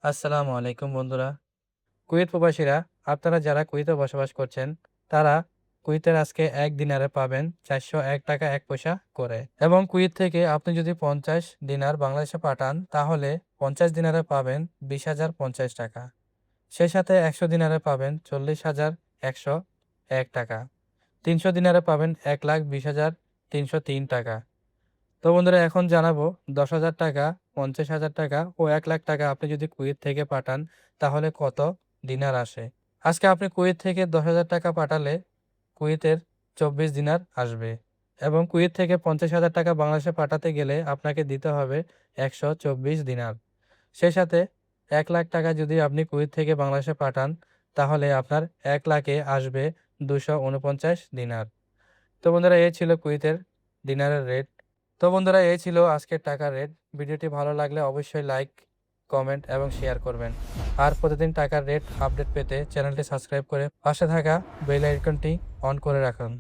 আসসালামু আলাইকুম বন্ধুরা। কুয়েত প্রবাসীরা আপনারা যারা কুয়েতে বসবাস করছেন, তারা কুয়েতের আজকে ১ দিনারে পাবেন ৳৪০১ ১ পয়সা করে। এবং কুয়েত থেকে আপনি যদি ৫০ দিনার বাংলাদেশে পাঠান, তাহলে ৫০ দিনারে পাবেন ৳২০,০৫০। সেই সাথে ১০০ দিনারে পাবেন ৳৪০,১০১। ৩০০ দিনারে পাবেন ৳১,২০,৩০৩। তো বন্ধুরা এখন জানাবো ৳১০,০০০, ৳৫০,০০০ ও ৳১,০০,০০০ আপনি যদি কুয়েত থেকে পাঠান তাহলে কত দিনার আসে? আজকে আপনি কুয়েত থেকে ৳১০,০০০ পাঠালে কুয়েতের ২৪ দিনার আসবে এবং কুয়েত থেকে ৳৫০,০০০ বাংলাদেশে পাঠাতে গেলে আপনাকে দিতে হবে ১২৪ দিনার। সেই সাথে ৳১,০০,০০০ যদি আপনি কুয়েত থেকে বাংলাদেশে পাঠান তাহলে আপনার ১,০০,০০০ এ আসবে ২৪৯ দিনার। তো বন্ধুরা এই ছিল কুয়েতের দিনারের রেট। তো বন্ধুরা এই ছিল আজকের টাকার রেট। ভিডিওটি ভালো লাগলে অবশ্যই লাইক, কমেন্ট এবং শেয়ার করবেন। আর প্রতিদিন টাকার রেট আপডেট পেতে চ্যানেলটি সাবস্ক্রাইব করে পাশে থাকা বেল আইকনটি অন করে রাখুন।